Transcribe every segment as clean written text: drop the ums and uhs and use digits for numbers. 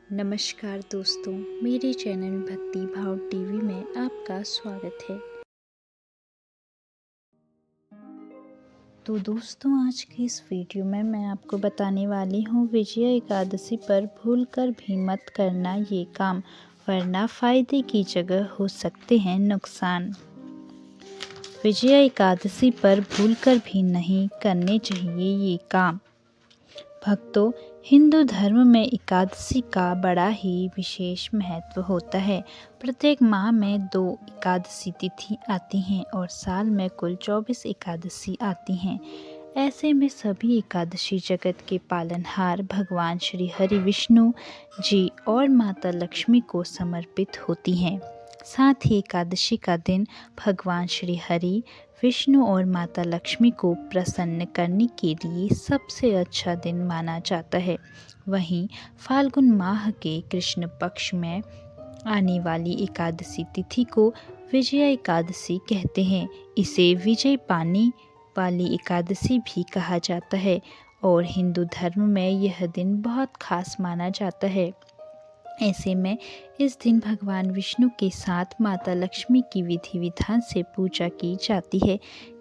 नमस्कार दोस्तों, मेरे चैनल भक्ति भाव टीवी में आपका स्वागत है। तो दोस्तों, आज की इस वीडियो में मैं आपको बताने वाली हूँ विजया एकादशी पर भूलकर भी मत करना ये काम, वरना फ़ायदे की जगह हो सकते हैं नुकसान। विजया एकादशी पर भूलकर भी नहीं करने चाहिए ये काम। भक्तों, हिंदू धर्म में एकादशी का बड़ा ही विशेष महत्व होता है। प्रत्येक माह में 2 एकादशी तिथि आती हैं और साल में कुल 24 एकादशी आती हैं। ऐसे में सभी एकादशी जगत के पालनहार भगवान श्री हरि विष्णु जी और माता लक्ष्मी को समर्पित होती हैं। साथ ही एकादशी का दिन भगवान श्री हरि विष्णु और माता लक्ष्मी को प्रसन्न करने के लिए सबसे अच्छा दिन माना जाता है। वहीं फाल्गुन माह के कृष्ण पक्ष में आने वाली एकादशी तिथि को विजया एकादशी कहते हैं। इसे विजय पाने वाली एकादशी भी कहा जाता है और हिंदू धर्म में यह दिन बहुत खास माना जाता है। ऐसे में इस दिन भगवान विष्णु के साथ माता लक्ष्मी की विधि विधान से पूजा की जाती है।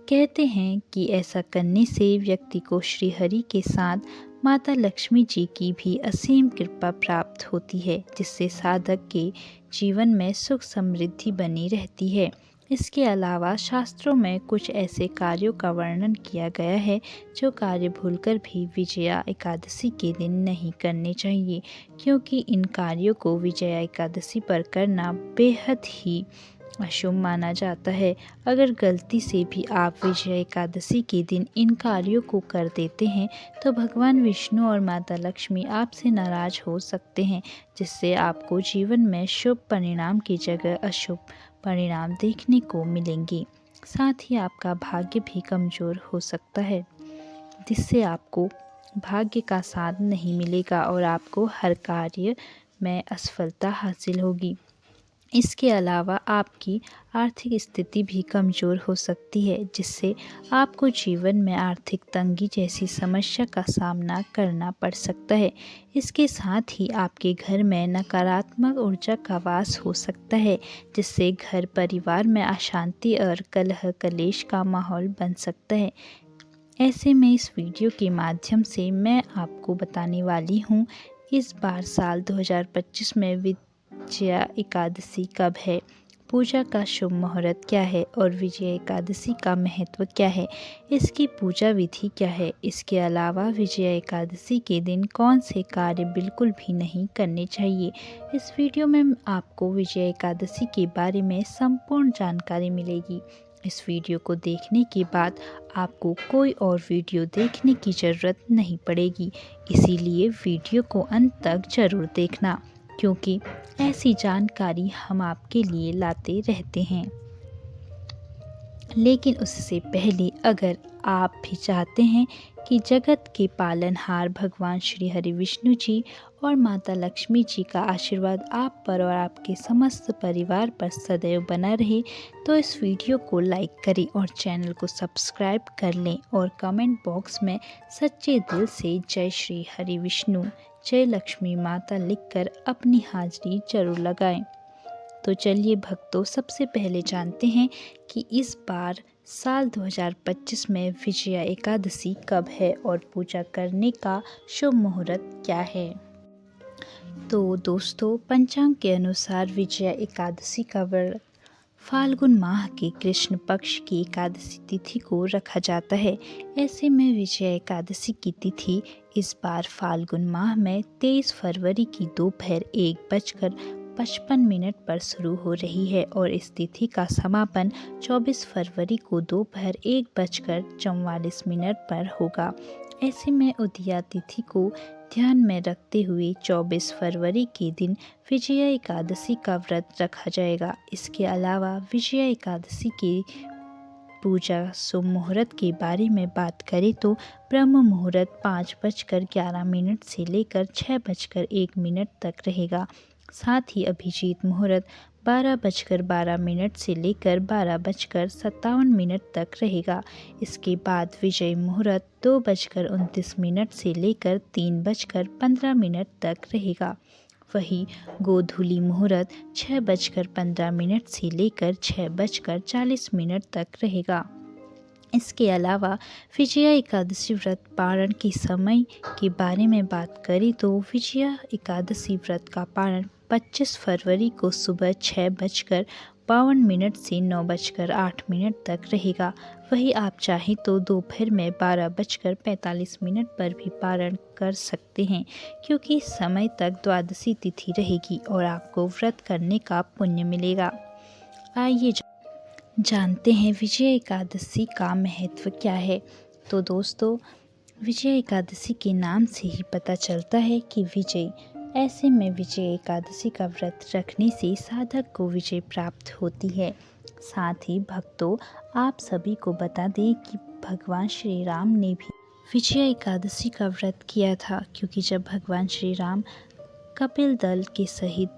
कहते हैं कि ऐसा करने से व्यक्ति को श्री हरि के साथ माता लक्ष्मी जी की भी असीम कृपा प्राप्त होती है, जिससे साधक के जीवन में सुख समृद्धि बनी रहती है। इसके अलावा शास्त्रों में कुछ ऐसे कार्यों का वर्णन किया गया है जो कार्य भूलकर भी विजया एकादशी के दिन नहीं करने चाहिए, क्योंकि इन कार्यों को विजया एकादशी पर करना बेहद ही अशुभ माना जाता है। अगर गलती से भी आप विजया एकादशी के दिन इन कार्यों को कर देते हैं तो भगवान विष्णु और माता लक्ष्मी आपसे नाराज हो सकते हैं, जिससे आपको जीवन में शुभ परिणाम की जगह अशुभ परिणाम देखने को मिलेंगे। साथ ही आपका भाग्य भी कमज़ोर हो सकता है, जिससे आपको भाग्य का साथ नहीं मिलेगा और आपको हर कार्य में असफलता हासिल होगी। इसके अलावा आपकी आर्थिक स्थिति भी कमज़ोर हो सकती है, जिससे आपको जीवन में आर्थिक तंगी जैसी समस्या का सामना करना पड़ सकता है। इसके साथ ही आपके घर में नकारात्मक ऊर्जा का वास हो सकता है, जिससे घर परिवार में अशांति और कलह कलेश का माहौल बन सकता है। ऐसे में इस वीडियो के माध्यम से मैं आपको बताने वाली हूँ इस बार साल 2025 में विजया एकादशी कब है, पूजा का शुभ मुहूर्त क्या है और विजया एकादशी का महत्व क्या है, इसकी पूजा विधि क्या है। इसके अलावा विजया एकादशी के दिन कौन से कार्य बिल्कुल भी नहीं करने चाहिए। इस वीडियो में आपको विजया एकादशी के बारे में संपूर्ण जानकारी मिलेगी। इस वीडियो को देखने के बाद आपको कोई और वीडियो देखने की ज़रूरत नहीं पड़ेगी, इसीलिए वीडियो को अंत तक ज़रूर देखना, क्योंकि ऐसी जानकारी हम आपके लिए लाते रहते हैं। लेकिन उससे पहले अगर आप भी चाहते हैं कि जगत के पालनहार भगवान श्री हरि विष्णु जी और माता लक्ष्मी जी का आशीर्वाद आप पर और आपके समस्त परिवार पर सदैव बना रहे, तो इस वीडियो को लाइक करें और चैनल को सब्सक्राइब कर लें और कमेंट बॉक्स में सच्चे दिल से जय श्री हरि विष्णु, जय लक्ष्मी माता लिखकर अपनी हाजिरी जरूर लगाएं। तो चलिए भक्तों, सबसे पहले जानते हैं कि इस बार साल 2025 में विजया एकादशी कब है और पूजा करने का शुभ मुहूर्त क्या है। तो दोस्तों, पंचांग के अनुसार विजया एकादशी का व्रत फाल्गुन माह के कृष्ण पक्ष की एकादशी तिथि को रखा जाता है। ऐसे में विजया एकादशी की तिथि इस बार फाल्गुन माह में 23 फरवरी की दोपहर 1:55 पर शुरू हो रही है और इस तिथि का समापन 24 फरवरी को दोपहर 1:44 पर होगा। ऐसे में उदया तिथि को ध्यान में रखते हुए 24 फरवरी के दिन विजया एकादशी का व्रत रखा जाएगा। इसके अलावा विजया एकादशी की पूजा शुभ मुहूर्त के बारे में बात करें तो ब्रह्म मुहूर्त 5:11 से लेकर 6:01 तक रहेगा। साथ ही अभिजीत मुहूर्त 12:12 से लेकर 12:57 तक रहेगा। इसके बाद विजय मुहूर्त 2:29 से लेकर 3:15 तक रहेगा। वही गोधूली मुहूर्त 6:15 से लेकर 6:40 तक रहेगा। इसके अलावा विजया एकादशी व्रत पारण के समय के बारे में बात करें तो विजया एकादशी व्रत का पारण 25 फरवरी को सुबह 6:52 से 9:08 तक रहेगा। वही आप चाहें तो दोपहर में 12:45 पर भी पारण कर सकते हैं, क्योंकि इस समय तक द्वादशी तिथि रहेगी और आपको व्रत करने का पुण्य मिलेगा। आइए जानते हैं विजय एकादशी का महत्व क्या है। तो दोस्तों, विजय एकादशी के नाम से ही पता चलता है कि विजय, ऐसे में विजय एकादशी का व्रत रखने से साधक को विजय प्राप्त होती है। साथ ही भक्तों, आप सभी को बता दें कि भगवान श्री राम ने भी विजय एकादशी का व्रत किया था, क्योंकि जब भगवान श्री राम कपिल दल के सहित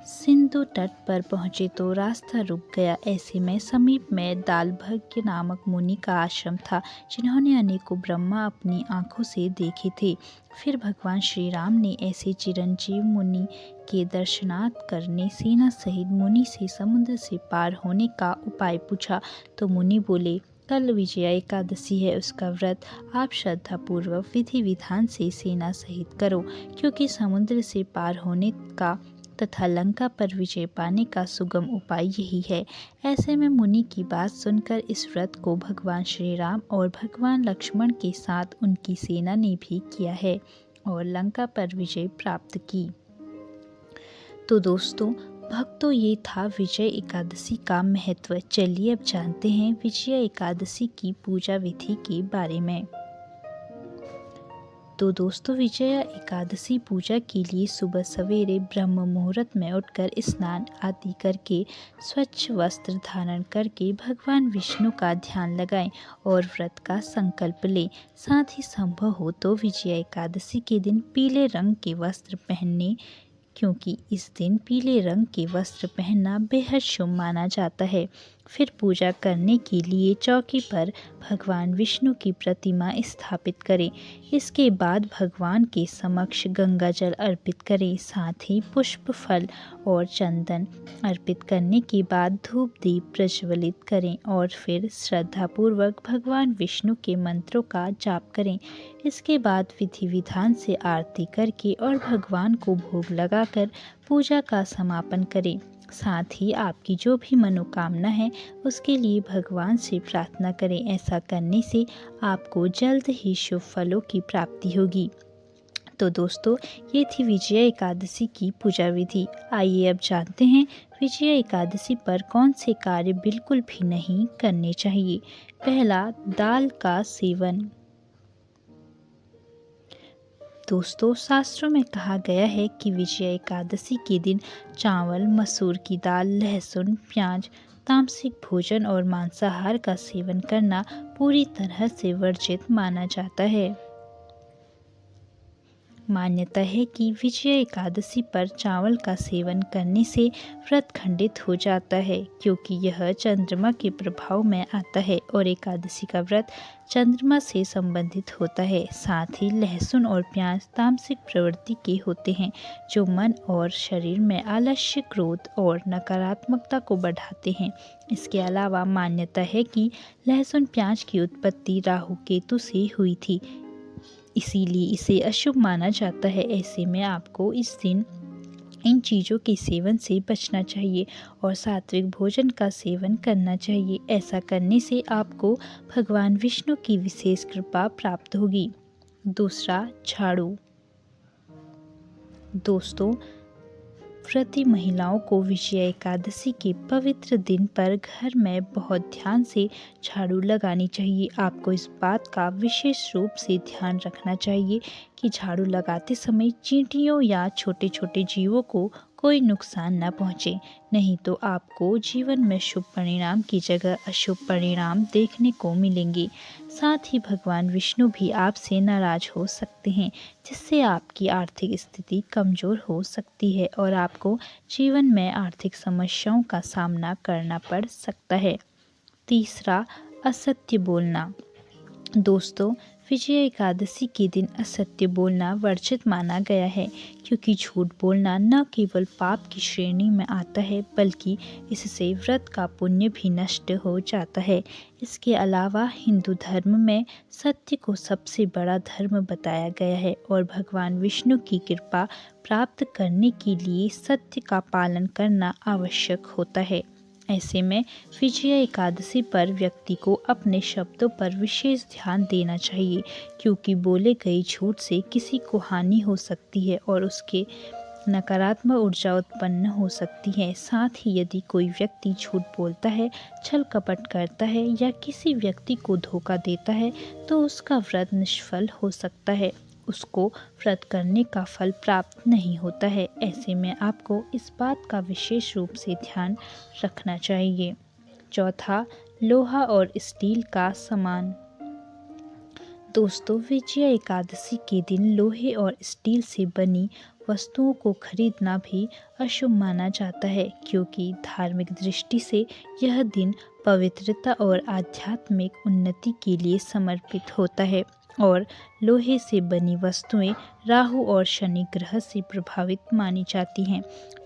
सिंधु तट पर पहुँचे तो रास्ता रुक गया। ऐसे में समीप में दालभग्य नामक मुनि का आश्रम था, जिन्होंने अनेकों ब्रह्मा अपनी आंखों से देखे थे। फिर भगवान श्री राम ने ऐसे चिरंजीव मुनि के दर्शनार्थ करने सेना सहित मुनि से समुद्र से पार होने का उपाय पूछा। तो मुनि बोले, कल विजया एकादशी है, उसका व्रत आप श्रद्धापूर्वक विधि विधान से सेना सहित करो, क्योंकि समुद्र से पार होने का तथा लंका पर विजय पाने का सुगम उपाय यही है। ऐसे में मुनि की बात सुनकर इस व्रत को भगवान श्री राम और भगवान लक्ष्मण के साथ उनकी सेना ने भी किया है और लंका पर विजय प्राप्त की। तो दोस्तों भक्तों, ये था विजय एकादशी का महत्व। चलिए अब जानते हैं विजय एकादशी की पूजा विधि के बारे में। तो दोस्तों, विजया एकादशी पूजा के लिए सुबह सवेरे ब्रह्म मुहूर्त में उठकर स्नान आदि करके स्वच्छ वस्त्र धारण करके भगवान विष्णु का ध्यान लगाएं और व्रत का संकल्प लें। साथ ही संभव हो तो विजया एकादशी के दिन पीले रंग के वस्त्र पहनने, क्योंकि इस दिन पीले रंग के वस्त्र पहनना बेहद शुभ माना जाता है। फिर पूजा करने के लिए चौकी पर भगवान विष्णु की प्रतिमा स्थापित करें। इसके बाद भगवान के समक्ष गंगा जल अर्पित करें। साथ ही पुष्प, फल और चंदन अर्पित करने के बाद धूप दीप प्रज्वलित करें और फिर श्रद्धापूर्वक भगवान विष्णु के मंत्रों का जाप करें। इसके बाद विधि विधान से आरती करके और भगवान को भोग लगाकर पूजा का समापन करें। साथ ही आपकी जो भी मनोकामना है उसके लिए भगवान से प्रार्थना करें। ऐसा करने से आपको जल्द ही शुभ फलों की प्राप्ति होगी। तो दोस्तों, ये थी विजया एकादशी की पूजा विधि। आइए अब जानते हैं विजया एकादशी पर कौन से कार्य बिल्कुल भी नहीं करने चाहिए। पहला, दाल का सेवन। दोस्तों, शास्त्रों में कहा गया है कि विजया एकादशी के दिन चावल, मसूर की दाल, लहसुन, प्याज, तामसिक भोजन और मांसाहार का सेवन करना पूरी तरह से वर्जित माना जाता है। मान्यता है कि विजया एकादशी पर चावल का सेवन करने से व्रत खंडित हो जाता है, क्योंकि यह चंद्रमा के प्रभाव में आता है और एकादशी का व्रत चंद्रमा से संबंधित होता है। साथ ही लहसुन और प्याज तामसिक प्रवृत्ति के होते हैं, जो मन और शरीर में आलस्य, क्रोध और नकारात्मकता को बढ़ाते हैं। इसके अलावा मान्यता है कि लहसुन प्याज की उत्पत्ति राहु केतु से हुई थी, इसीलिए इसे अशुभ माना जाता है। ऐसे में आपको इस दिन इन चीज़ों के सेवन से बचना चाहिए और सात्विक भोजन का सेवन करना चाहिए। ऐसा करने से आपको भगवान विष्णु की विशेष कृपा प्राप्त होगी। दूसरा, झाड़ू। दोस्तों, व्रती महिलाओं को विजया एकादशी के पवित्र दिन पर घर में बहुत ध्यान से झाड़ू लगानी चाहिए। आपको इस बात का विशेष रूप से ध्यान रखना चाहिए कि झाड़ू लगाते समय चींटियों या छोटे छोटे जीवों को कोई नुकसान न पहुँचे, नहीं तो आपको जीवन में शुभ परिणाम की जगह अशुभ परिणाम देखने को मिलेंगे। साथ ही भगवान विष्णु भी आपसे नाराज हो सकते हैं, जिससे आपकी आर्थिक स्थिति कमज़ोर हो सकती है और आपको जीवन में आर्थिक समस्याओं का सामना करना पड़ सकता है। तीसरा, असत्य बोलना। दोस्तों, विजया एकादशी के दिन असत्य बोलना वर्जित माना गया है, क्योंकि झूठ बोलना न केवल पाप की श्रेणी में आता है बल्कि इससे व्रत का पुण्य भी नष्ट हो जाता है। इसके अलावा हिंदू धर्म में सत्य को सबसे बड़ा धर्म बताया गया है और भगवान विष्णु की कृपा प्राप्त करने के लिए सत्य का पालन करना आवश्यक होता है। ऐसे में विजया एकादशी पर व्यक्ति को अपने शब्दों पर विशेष ध्यान देना चाहिए, क्योंकि बोले गए झूठ से किसी को हानि हो सकती है और उसके नकारात्मक ऊर्जा उत्पन्न हो सकती है। साथ ही यदि कोई व्यक्ति झूठ बोलता है, छल कपट करता है या किसी व्यक्ति को धोखा देता है तो उसका व्रत निष्फल हो सकता है, उसको व्रत करने का फल प्राप्त नहीं होता है। ऐसे में आपको इस बात का विशेष रूप से ध्यान रखना चाहिए। चौथा, लोहा और स्टील का सामान। दोस्तों, विजया एकादशी के दिन लोहे और स्टील से बनी वस्तुओं को खरीदना भी अशुभ माना जाता है, क्योंकि धार्मिक दृष्टि से यह दिन पवित्रता और आध्यात्मिक उन्नति के लिए समर्पित होता है और लोहे से बनी वस्तुएं राहु और शनि ग्रह से प्रभावित मानी जाती हैं।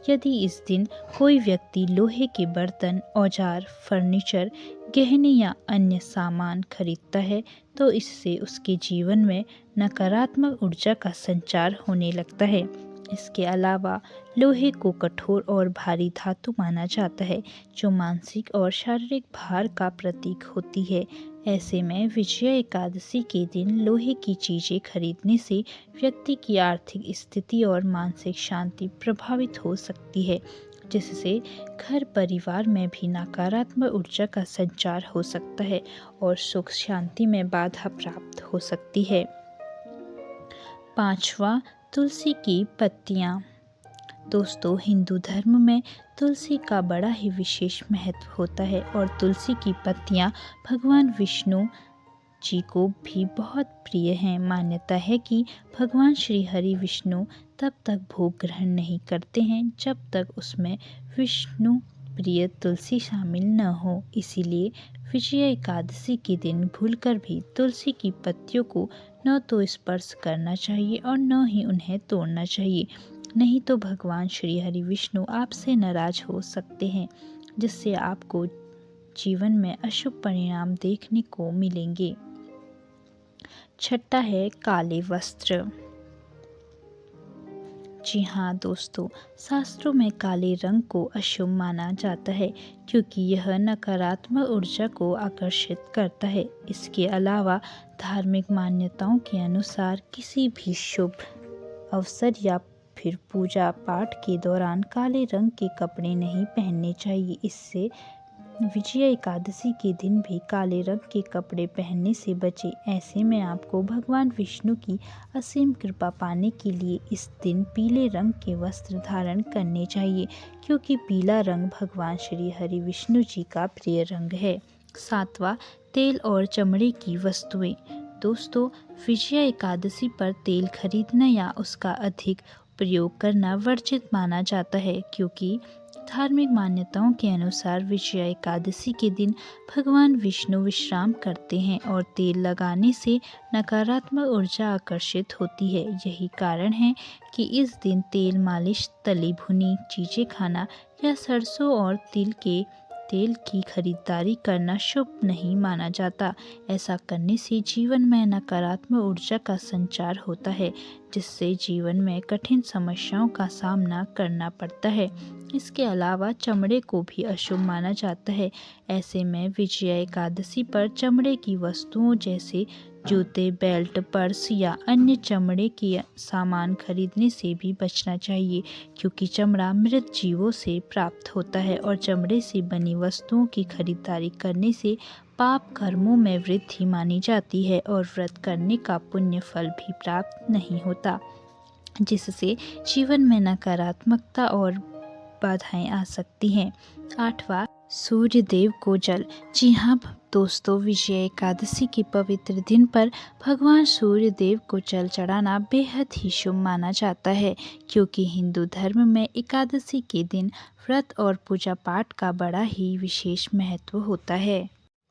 यदि इस दिन कोई व्यक्ति लोहे के बर्तन, औजार, फर्नीचर, गहने या अन्य सामान खरीदता है तो इससे उसके जीवन में नकारात्मक ऊर्जा का संचार होने लगता है। इसके अलावा लोहे को कठोर और भारी धातु माना जाता है, जो मानसिक और शारीरिक भार का प्रतीक होती है। ऐसे में विजया एकादशी के दिन लोहे की चीज़ें खरीदने से व्यक्ति की आर्थिक स्थिति और मानसिक शांति प्रभावित हो सकती है, जिससे घर परिवार में भी नकारात्मक ऊर्जा का संचार हो सकता है और सुख शांति में बाधा प्राप्त हो सकती है। पांचवा, तुलसी की पत्तियाँ। दोस्तों, हिंदू धर्म में तुलसी का बड़ा ही विशेष महत्व होता है और तुलसी की पत्तियाँ भगवान विष्णु जी को भी बहुत प्रिय हैं। मान्यता है कि भगवान श्री हरि विष्णु तब तक भोग ग्रहण नहीं करते हैं जब तक उसमें विष्णु प्रिय तुलसी शामिल न हो। इसीलिए विजया एकादशी के दिन भूलकर भी तुलसी की पत्तियों को न तो स्पर्श करना चाहिए और न ही उन्हें तोड़ना चाहिए, नहीं तो भगवान श्री हरि विष्णु आपसे नाराज हो सकते हैं, जिससे आपको जीवन में अशुभ परिणाम देखने को मिलेंगे। छठा है काले वस्त्र। जी हाँ दोस्तों, शास्त्रों में काले रंग को अशुभ माना जाता है, क्योंकि यह नकारात्मक ऊर्जा को आकर्षित करता है। इसके अलावा धार्मिक मान्यताओं के अनुसार किसी भी शुभ अवसर या फिर पूजा पाठ के दौरान काले रंग के कपड़े नहीं पहनने चाहिए। इससे विजया एकादशी के दिन भी काले रंग के कपड़े पहनने से बचें। ऐसे में आपको भगवान विष्णु की असीम कृपा पाने के लिए इस दिन पीले रंग के वस्त्र धारण करने चाहिए, क्योंकि पीला रंग भगवान श्री हरि विष्णु जी का प्रिय रंग है। सातवां, तेल और चमड़े की वस्तुएं। दोस्तों, विजया एकादशी पर तेल खरीदना या उसका अधिक प्रयोग करना वर्जित माना जाता है, क्योंकि धार्मिक मान्यताओं के अनुसार विजया एकादशी के दिन भगवान विष्णु विश्राम करते हैं और तेल लगाने से नकारात्मक ऊर्जा आकर्षित होती है। यही कारण है कि इस दिन तेल मालिश, तली भुनी चीज़ें खाना या सरसों और तिल के तेल की खरीदारी करना शुभ नहीं माना जाता। ऐसा करने से जीवन में नकारात्मक ऊर्जा का संचार होता है, जिससे जीवन में कठिन समस्याओं का सामना करना पड़ता है। इसके अलावा चमड़े को भी अशुभ माना जाता है। ऐसे में विजया एकादशी पर चमड़े की वस्तुओं जैसे जूते, बेल्ट, पर्स या अन्य चमड़े के सामान खरीदने से भी बचना चाहिए, क्योंकि चमड़ा मृत जीवों से प्राप्त होता है और चमड़े से बनी वस्तुओं की खरीदारी करने से पाप कर्मों में वृद्धि मानी जाती है और व्रत करने का पुण्य फल भी प्राप्त नहीं होता, जिससे जीवन में नकारात्मकता और बाधाएं आ सकती हैं। आठवां, सूर्य देव को जल। जी हाँ दोस्तों, विजया एकादशी के पवित्र दिन पर भगवान सूर्य देव को जल चढ़ाना बेहद ही शुभ माना जाता है, क्योंकि हिंदू धर्म में एकादशी के दिन व्रत और पूजा पाठ का बड़ा ही विशेष महत्व होता है।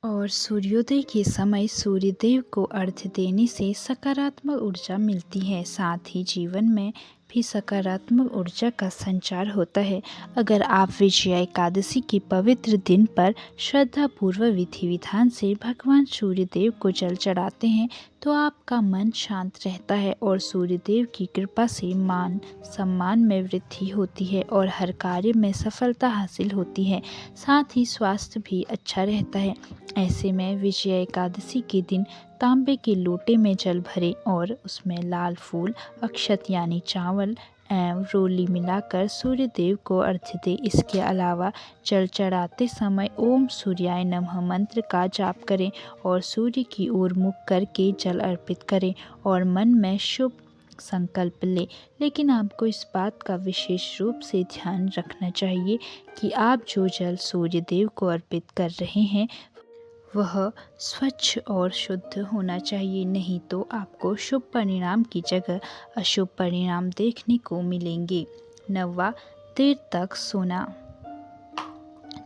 और सूर्योदय के समय सूर्यदेव को अर्घ्य देने से सकारात्मक ऊर्जा मिलती है, साथ ही जीवन में भी सकारात्मक ऊर्जा का संचार होता है। अगर आप विजया एकादशी के पवित्र दिन पर श्रद्धापूर्वक विधि विधान से भगवान सूर्यदेव को जल चढ़ाते हैं तो आपका मन शांत रहता है और सूर्यदेव की कृपा से मान सम्मान में वृद्धि होती है और हर कार्य में सफलता हासिल होती है। साथ ही स्वास्थ्य भी अच्छा रहता है। ऐसे में विजया एकादशी के दिन तांबे के लोटे में जल भरें और उसमें लाल फूल, अक्षत यानी चावल एवं रोली मिलाकर सूर्यदेव को अर्घ्य दें। इसके अलावा जल चढ़ाते समय ओम सूर्याय नमः मंत्र का जाप करें और सूर्य की ओर मुख करके जल अर्पित करें और मन में शुभ संकल्प ले। लेकिन आपको इस बात का विशेष रूप से ध्यान रखना चाहिए कि आप जो जल सूर्यदेव को अर्पित कर रहे हैं वह स्वच्छ और शुद्ध होना चाहिए, नहीं तो आपको शुभ परिणाम की जगह अशुभ परिणाम देखने को मिलेंगे। 9वां, देर तक सोना।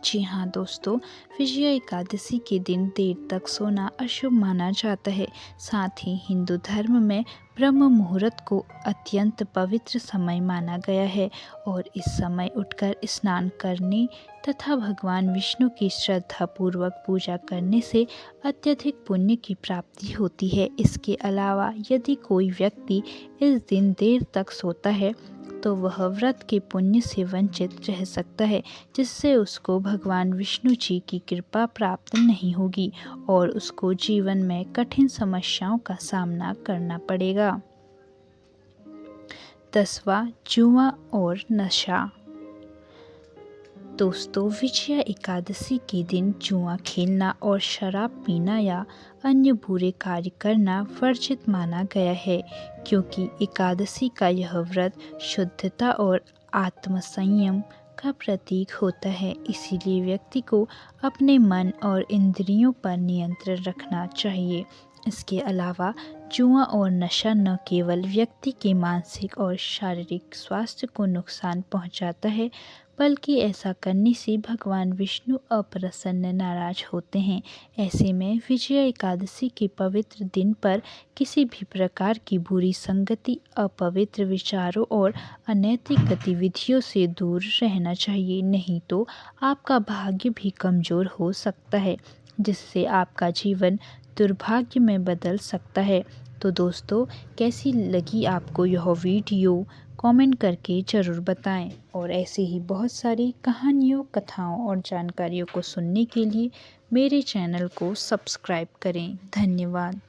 जी हाँ दोस्तों, विजया एकादशी के दिन देर तक सोना अशुभ माना जाता है। साथ ही हिंदू धर्म में ब्रह्म मुहूर्त को अत्यंत पवित्र समय माना गया है और इस समय उठकर स्नान करने तथा भगवान विष्णु की श्रद्धापूर्वक पूजा करने से अत्यधिक पुण्य की प्राप्ति होती है। इसके अलावा यदि कोई व्यक्ति इस दिन देर तक सोता है तो वह व्रत के पुण्य से वंचित रह सकता है, जिससे उसको भगवान विष्णु जी की कृपा प्राप्त नहीं होगी और उसको जीवन में कठिन समस्याओं का सामना करना पड़ेगा। 10वां, जुआ और नशा। दोस्तों, विजया एकादशी के दिन जुआ खेलना और शराब पीना या अन्य बुरे कार्य करना वर्जित माना गया है, क्योंकि एकादशी का यह व्रत शुद्धता और आत्मसंयम का प्रतीक होता है। इसीलिए व्यक्ति को अपने मन और इंद्रियों पर नियंत्रण रखना चाहिए। इसके अलावा जुआ और नशा न केवल व्यक्ति के मानसिक और शारीरिक स्वास्थ्य को नुकसान पहुंचाता है, बल्कि ऐसा करने से भगवान विष्णु अप्रसन्न नाराज होते हैं। ऐसे में विजया एकादशी के पवित्र दिन पर किसी भी प्रकार की बुरी संगति, अपवित्र विचारों और अनैतिक गतिविधियों से दूर रहना चाहिए, नहीं तो आपका भाग्य भी कमज़ोर हो सकता है, जिससे आपका जीवन दुर्भाग्य में बदल सकता है। तो दोस्तों, कैसी लगी आपको यह वीडियो कमेंट करके ज़रूर बताएं और ऐसे ही बहुत सारी कहानियों, कथाओं और जानकारियों को सुनने के लिए मेरे चैनल को सब्सक्राइब करें। धन्यवाद।